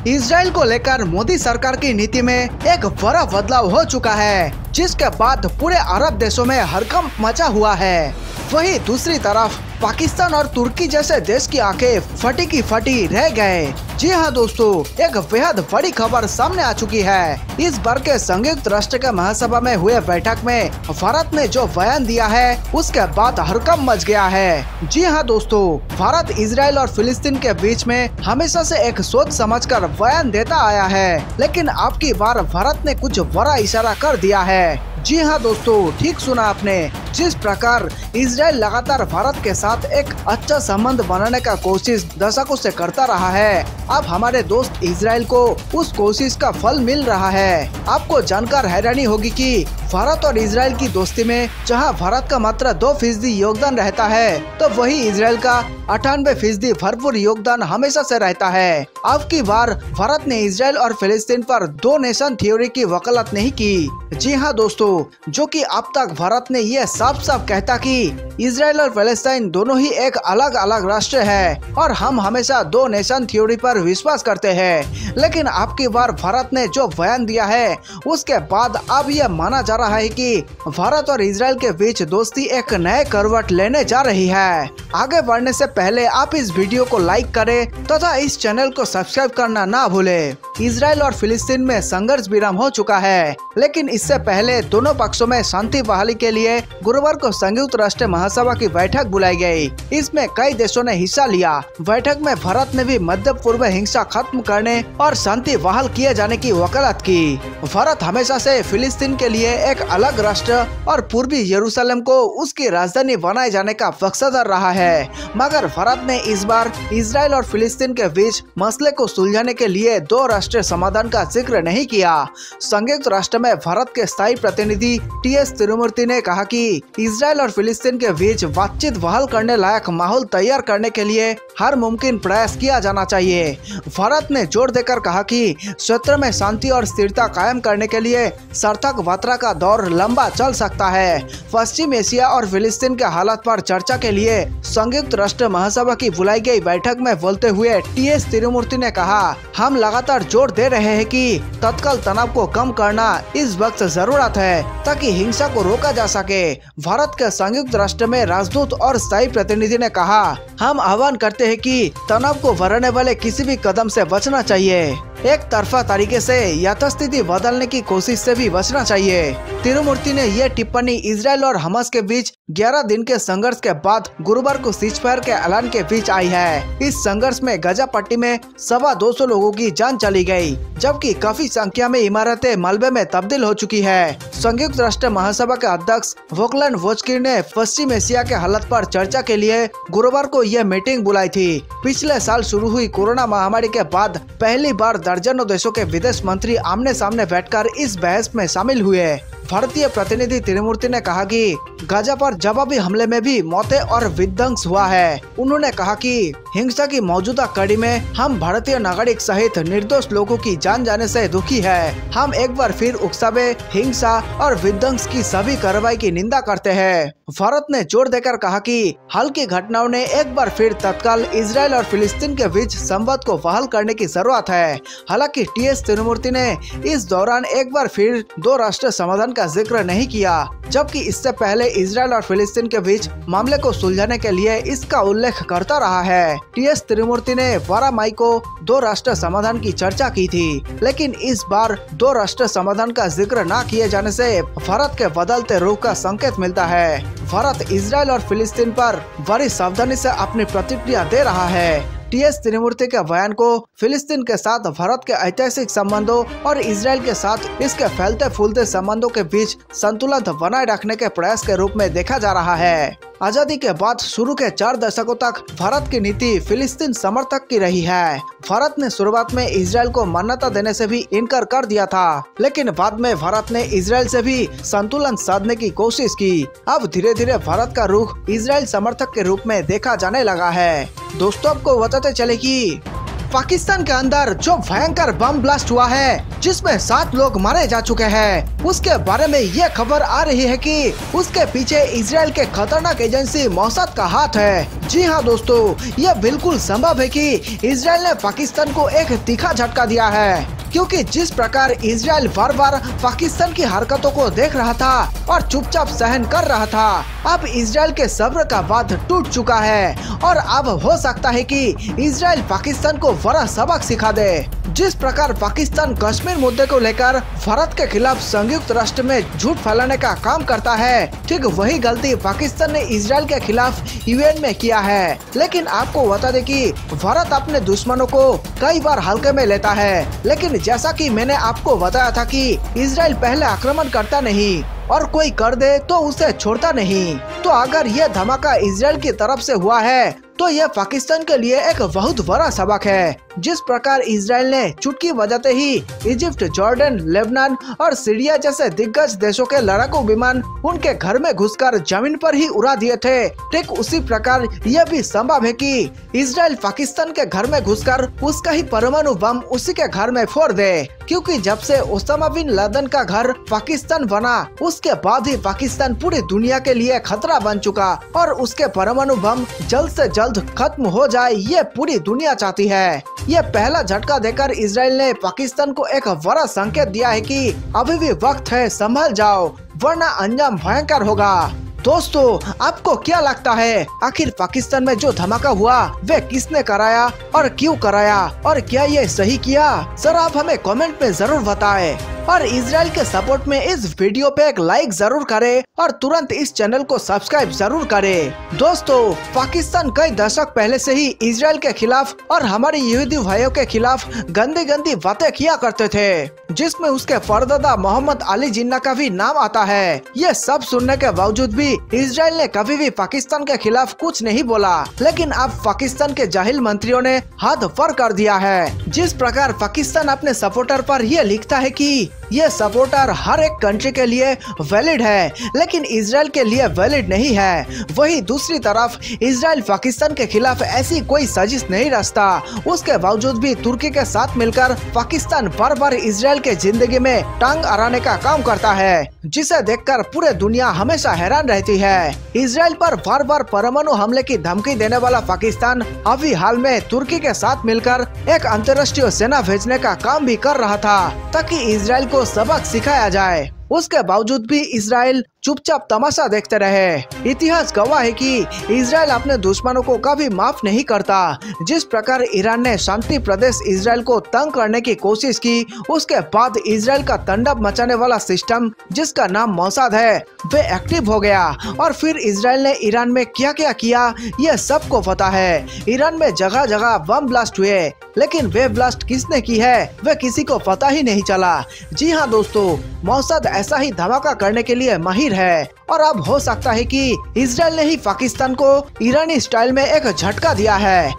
Israel को लेकर मोदी सरकार की नीति में एक बड़ा बदलाव हो चुका है, जिसके बाद पूरे अरब देशों में हड़कंप मचा हुआ है। वहीं दूसरी तरफ पाकिस्तान और तुर्की जैसे देश की आंखें फटी की फटी रह गए। जी हाँ दोस्तों, एक बेहद बड़ी खबर सामने आ चुकी है। इस बार के संयुक्त राष्ट्र के महासभा में हुए बैठक में भारत ने जो बयान दिया है, उसके बाद हड़कंप मच गया है। जी हाँ दोस्तों, भारत इजराइल और फिलिस्तीन के बीच में हमेशा से एक सोच समझकर बयान देता आया है, लेकिन अब की बार भारत ने कुछ बड़ा इशारा कर दिया है। जी हाँ दोस्तों, ठीक सुना आपने। जिस प्रकार इजराइल लगातार भारत के साथ एक अच्छा संबंध बनाने का कोशिश दशकों से करता रहा है, अब हमारे दोस्त इजराइल को उस कोशिश का फल मिल रहा है। आपको जानकर हैरानी होगी कि भारत और इजराइल की दोस्ती में जहां भारत का मात्र 2% योगदान रहता है, तो वही इजराइल का 98% भरपूर योगदान हमेशा से रहता है। अब की बार भारत ने इजराइल और फिलिस्तीन पर 2 नेशन थ्योरी की वकालत नहीं की। जी हाँ दोस्तों, जो कि अब तक भारत ने ये साफ साफ कहता कि इजराइल और फिलिस्तीन दोनों ही एक अलग अलग राष्ट्र है और हम हमेशा 2 नेशन थ्योरी पर विश्वास करते हैं। लेकिन अब की बार भारत ने जो बयान दिया है, उसके बाद अब यह माना जा रहा है कि भारत और इजराइल के बीच दोस्ती एक नए करवट लेने जा रही है। आगे बढ़ने से पहले आप इस वीडियो को लाइक करें तथा इस चैनल को सब्सक्राइब करना ना भूलें। इजराइल और फिलिस्तीन में संघर्ष विराम हो चुका है, लेकिन इससे पहले दोनों पक्षों में शांति बहाली के लिए गुरुवार को संयुक्त राष्ट्र महासभा की बैठक बुलाई गई। इसमें कई देशों ने हिस्सा लिया। बैठक में भारत ने भी मध्य पूर्व हिंसा खत्म करने और शांति बहाल किए जाने की वकालत की। भारत हमेशा से फिलिस्तीन के लिए एक अलग राष्ट्र और पूर्वी यरूशलेम को उसकी राजधानी बनाए जाने का पक्षधर रहा है, मगर भारत ने इस बार इजराइल और फिलिस्तीन के बीच मसले को सुलझाने के लिए 2 राष्ट्रीय समाधान का जिक्र नहीं किया। संयुक्त राष्ट्र में भारत के स्थायी प्रतिनिधि टीएस तिरुमूर्ति ने कहा कि इजराइल और फिलिस्तीन के बीच बातचीत बहाल करने लायक माहौल तैयार करने के लिए हर मुमकिन प्रयास किया जाना चाहिए। भारत ने जोर देकर कहा कि क्षेत्र में शांति और स्थिरता कायम करने के लिए सार्थक वार्ता का दौर लंबा चल सकता है। पश्चिम एशिया और फिलिस्तीन के हालात पर चर्चा के लिए संयुक्त राष्ट्र महासभा की बुलाई गई बैठक में बोलते हुए टीएस तिरुमूर्ति ने कहा, हम लगातार जोर दे रहे हैं कि तत्काल तनाव को कम करना इस वक्त जरूरत है ताकि हिंसा को रोका जा सके। भारत के संयुक्त राष्ट्र में राजदूत और स्थायी प्रतिनिधि ने कहा, हम आह्वान करते हैं कि तनाव को बढ़ाने वाले किसी भी कदम से बचना चाहिए। एक तरफा तरीके से यथास्थिति बदलने की कोशिश से भी बचना चाहिए। तिरुमूर्ति ने यह टिप्पणी इजराइल और हमास के बीच 11 दिन के संघर्ष के बाद गुरुवार को सीजफायर के ऐलान के बीच आई है। इस संघर्ष में गजा पट्टी में 250 लोगों की जान चली गई, जबकि काफी संख्या में इमारतें मलबे में तब्दील हो चुकी है। संयुक्त राष्ट्र महासभा के अध्यक्ष वोकलन वोचकिर ने पश्चिम एशिया के हालात पर चर्चा के लिए गुरुवार को यह मीटिंग बुलाई थी। पिछले साल शुरू हुई कोरोना महामारी के बाद पहली बार दर्जनों देशों के विदेश मंत्री आमने सामने बैठकर इस बहस में शामिल हुए। भारतीय प्रतिनिधि तिरुमूर्ति ने कहा कि गाजा पर जवाबी हमले में भी मौतें और विध्वंस हुआ है। उन्होंने कहा कि हिंसा की मौजूदा कड़ी में हम भारतीय नागरिक सहित निर्दोष लोगों की जान जाने से दुखी है। हम एक बार फिर उकसावे, हिंसा और विध्वंस की सभी कार्रवाई की निंदा करते हैं। भारत ने जोर देकर कहा कि हाल की घटनाओं ने एक बार फिर तत्काल इजराइल और फिलिस्तीन के बीच संवाद को बहाल करने की जरूरत है। हालांकि टीएस तिरुमूर्ति ने इस दौरान एक बार फिर 2 राष्ट्रीय समाधान का जिक्र नहीं किया, जबकि इससे पहले इजराइल और फिलिस्तीन के बीच मामले को सुलझाने के लिए इसका उल्लेख करता रहा है। टीएस तिरुमूर्ति ने 12 मई को 2 राष्ट्रीय समाधान की चर्चा की थी, लेकिन इस बार 2 राष्ट्रीय समाधान का जिक्र न किए जाने से भारत के बदलते रुख का संकेत मिलता है। भारत इजराइल और फिलिस्तीन पर बड़ी सावधानी से अपनी प्रतिक्रिया दे रहा है। टीएस तिरुमूर्ति के बयान को फिलिस्तीन के साथ भारत के ऐतिहासिक संबंधों और इजराइल के साथ इसके फैलते फूलते संबंधों के बीच संतुलन बनाए रखने के प्रयास के रूप में देखा जा रहा है। आजादी के बाद शुरू के 4 दशकों तक भारत की नीति फिलिस्तीन समर्थक की रही है। भारत ने शुरुआत में इजराइल को मान्यता देने से भी इनकार कर दिया था, लेकिन बाद में भारत ने इजराइल से भी संतुलन साधने की कोशिश की। अब धीरे धीरे भारत का रुख इजराइल समर्थक के रूप में देखा जाने लगा है। दोस्तों, आपको बताते चले कि पाकिस्तान के अंदर जो भयंकर बम ब्लास्ट हुआ है जिसमें 7 लोग मारे जा चुके हैं, उसके बारे में ये खबर आ रही है कि उसके पीछे इजराइल के खतरनाक एजेंसी मोसाद का हाथ है। जी हाँ दोस्तों, यह बिल्कुल संभव है कि इजराइल ने पाकिस्तान को एक तीखा झटका दिया है, क्योंकि जिस प्रकार इजराइल बार बार पाकिस्तान की हरकतों को देख रहा था और चुपचाप सहन कर रहा था, अब इजराइल के सब्र का बांध टूट चुका है और अब हो सकता है कि इजराइल पाकिस्तान को बड़ा सबक सिखा दे। जिस प्रकार पाकिस्तान कश्मीर मुद्दे को लेकर भारत के खिलाफ संयुक्त राष्ट्र में झूठ फैलाने का काम करता है, ठीक वही गलती पाकिस्तान ने इजराइल के खिलाफ यूएन में किया है। लेकिन आपको बता दें कि भारत अपने दुश्मनों को कई बार हल्के में लेता है, लेकिन जैसा कि मैंने आपको बताया था कि इजराइल पहले आक्रमण करता नहीं और कोई कर दे तो उसे छोड़ता नहीं। तो अगर यह धमाका इजराइल की तरफ से हुआ है तो यह पाकिस्तान के लिए एक बहुत बड़ा सबक है। जिस प्रकार इजराइल ने चुटकी बजाते ही इजिप्ट, जॉर्डन, लेबनान और सीरिया जैसे दिग्गज देशों के लड़ाकू विमान उनके घर में घुसकर जमीन पर ही उड़ा दिए थे, ठीक उसी प्रकार यह भी संभव है कि इजराइल पाकिस्तान के घर में घुसकर उसका ही परमाणु बम उसी के घर में फोड़ दे। क्योंकि जब से ओसामा बिन लादेन का घर पाकिस्तान बना, उसके बाद ही पाकिस्तान पूरी दुनिया के लिए खतरा बन चुका और उसके परमाणु बम जल्द से जल्द खत्म हो जाए, ये पूरी दुनिया चाहती है। ये पहला झटका देकर इजराइल ने पाकिस्तान को एक बड़ा संकेत दिया है कि अभी भी वक्त है, संभल जाओ वरना अंजाम भयंकर होगा। दोस्तों, आपको क्या लगता है आखिर पाकिस्तान में जो धमाका हुआ वे किसने कराया और क्यों कराया, और क्या ये सही किया? सर आप हमें कमेंट में जरूर बताएं और इजराइल के सपोर्ट में इस वीडियो पे एक लाइक जरूर करें और तुरंत इस चैनल को सब्सक्राइब जरूर करें। दोस्तों, पाकिस्तान कई दशक पहले से ही इजराइल के खिलाफ और हमारे यहूदी भाइयों के खिलाफ गंदी गंदी बातें किया करते थे, जिसमें उसके परदादा मोहम्मद अली जिन्ना का भी नाम आता है। ये सब सुनने के बावजूद भी इजराइल ने कभी भी पाकिस्तान के खिलाफ कुछ नहीं बोला, लेकिन अब पाकिस्तान के जाहिल मंत्रियों ने हद पार कर दिया है। जिस प्रकार पाकिस्तान अपने सपोर्टर पर यह लिखता है कि ये सपोर्टर हर एक कंट्री के लिए वैलिड है, लेकिन इजराइल के लिए वैलिड नहीं है, वही दूसरी तरफ इजराइल पाकिस्तान के खिलाफ ऐसी कोई साजिश नहीं रचता। उसके बावजूद भी तुर्की के साथ मिलकर पाकिस्तान बार बार इजराइल के जिंदगी में टांग अड़ाने का काम करता है, जिसे देखकर पूरे दुनिया हमेशा हैरान रहती है। इजराइल पर बार बार परमाणु हमले की धमकी देने वाला पाकिस्तान अभी हाल में तुर्की के साथ मिलकर एक अंतर्राष्ट्रीय सेना भेजने का काम भी कर रहा था, ताकि इजराइल को सबक सिखाया जाए। उसके बावजूद भी इजराइल चुपचाप तमाशा देखते रहे। इतिहास गवाह है कि इजराइल अपने दुश्मनों को कभी माफ नहीं करता। जिस प्रकार ईरान ने शांति प्रदेश इजराइल को तंग करने की कोशिश की, उसके बाद इजराइल का तांडव मचाने वाला सिस्टम जिसका नाम मोसाद है वे एक्टिव हो गया और फिर इजराइल ने ईरान में क्या क्या किया ये सबको पता है। ईरान में जगह जगह बम ब्लास्ट हुए, लेकिन वे ब्लास्ट किसने की है वे किसी को पता ही नहीं चला। जी हाँ दोस्तों, मोसाद ऐसा ही धमाका करने के लिए माहिर है और अब हो सकता है कि इजराइल ने ही पाकिस्तान को ईरानी स्टाइल में एक झटका दिया है।